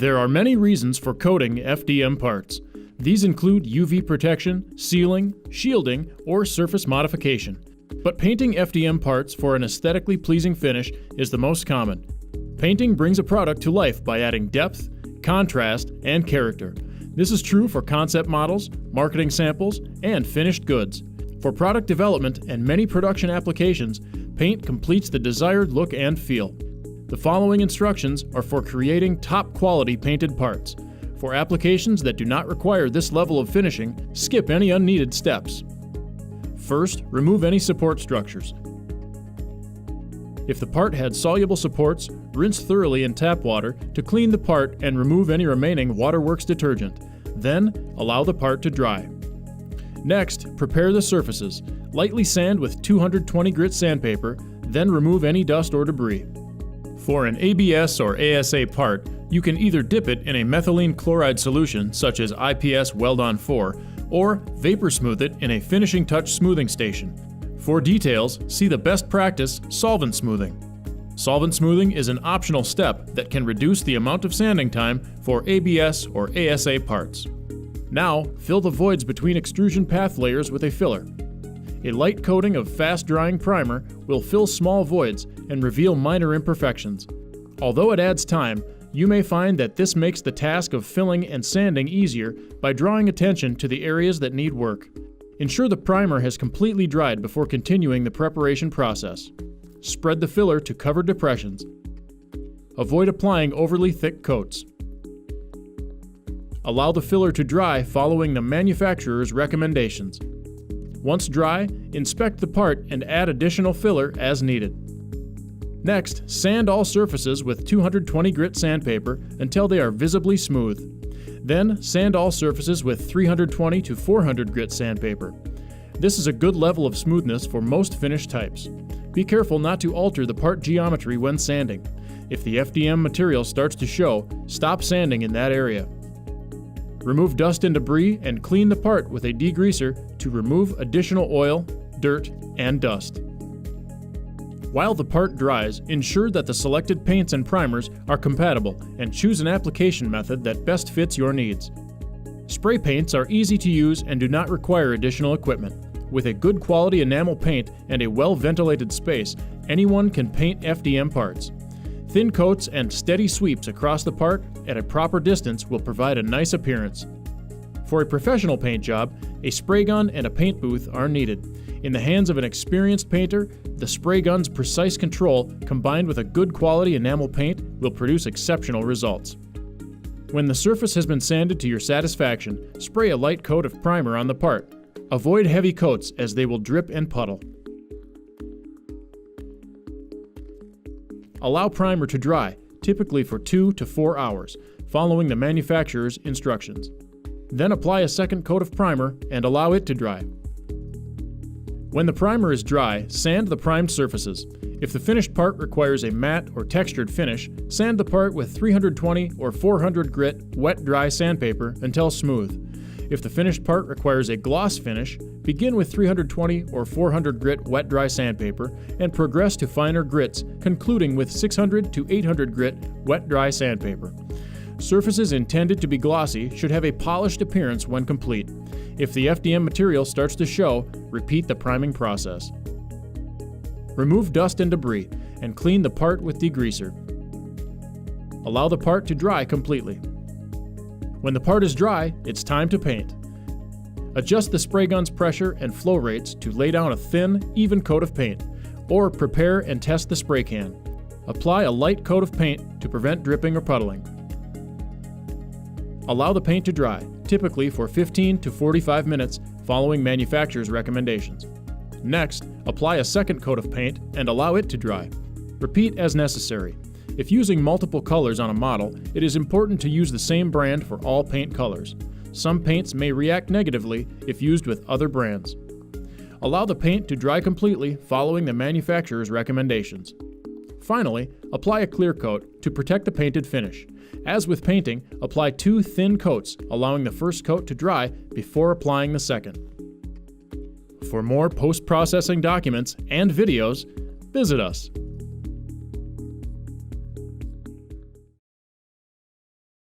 There are many reasons for coating FDM parts. These include UV protection, sealing, shielding, or surface modification. But painting FDM parts for an aesthetically pleasing finish is the most common. Painting brings a product to life by adding depth, contrast, and character. This is true for concept models, marketing samples, and finished goods. For product development and many production applications, paint completes the desired look and feel. The following instructions are for creating top-quality painted parts. For applications that do not require this level of finishing, skip any unneeded steps. First, remove any support structures. If the part had soluble supports, rinse thoroughly in tap water to clean the part and remove any remaining Waterworks detergent. Then, allow the part to dry. Next, prepare the surfaces. Lightly sand with 220 grit sandpaper, then remove any dust or debris. For an ABS or ASA part, you can either dip it in a methylene chloride solution such as IPS Weldon 4, or vapor smooth it in a finishing touch smoothing station. For details, see the best practice solvent smoothing. Solvent smoothing is an optional step that can reduce the amount of sanding time for ABS or ASA parts. Now, fill the voids between extrusion path layers with a filler. A light coating of fast-drying primer will fill small voids and reveal minor imperfections. Although it adds time, you may find that this makes the task of filling and sanding easier by drawing attention to the areas that need work. Ensure the primer has completely dried before continuing the preparation process. Spread the filler to cover depressions. Avoid applying overly thick coats. Allow the filler to dry following the manufacturer's recommendations. Once dry, inspect the part and add additional filler as needed. Next, sand all surfaces with 220 grit sandpaper until they are visibly smooth. Then, sand all surfaces with 320 to 400 grit sandpaper. This is a good level of smoothness for most finish types. Be careful not to alter the part geometry when sanding. If the FDM material starts to show, stop sanding in that area. Remove dust and debris and clean the part with a degreaser to remove additional oil, dirt, and dust. While the part dries, ensure that the selected paints and primers are compatible and choose an application method that best fits your needs. Spray paints are easy to use and do not require additional equipment. With a good quality enamel paint and a well-ventilated space, anyone can paint FDM parts. Thin coats and steady sweeps across the part at a proper distance will provide a nice appearance. For a professional paint job, a spray gun and a paint booth are needed. In the hands of an experienced painter, the spray gun's precise control combined with a good quality enamel paint will produce exceptional results. When the surface has been sanded to your satisfaction, spray a light coat of primer on the part. Avoid heavy coats as they will drip and puddle. Allow primer to dry, typically for 2 to 4 hours, following the manufacturer's instructions. Then apply a second coat of primer and allow it to dry. When the primer is dry, sand the primed surfaces. If the finished part requires a matte or textured finish, sand the part with 320 or 400 grit wet dry sandpaper until smooth. If the finished part requires a gloss finish, begin with 320 or 400 grit wet dry sandpaper and progress to finer grits, concluding with 600 to 800 grit wet dry sandpaper. Surfaces intended to be glossy should have a polished appearance when complete. If the FDM material starts to show, repeat the priming process. Remove dust and debris and clean the part with degreaser. Allow the part to dry completely. When the part is dry, it's time to paint. Adjust the spray gun's pressure and flow rates to lay down a thin, even coat of paint, or prepare and test the spray can. Apply a light coat of paint to prevent dripping or puddling. Allow the paint to dry, typically for 15 to 45 minutes following manufacturer's recommendations. Next, apply a second coat of paint and allow it to dry. Repeat as necessary. If using multiple colors on a model, it is important to use the same brand for all paint colors. Some paints may react negatively if used with other brands. Allow the paint to dry completely following the manufacturer's recommendations. Finally, apply a clear coat to protect the painted finish. As with painting, apply 2 thin coats, allowing the first coat to dry before applying the second. For more post-processing documents and videos, visit us.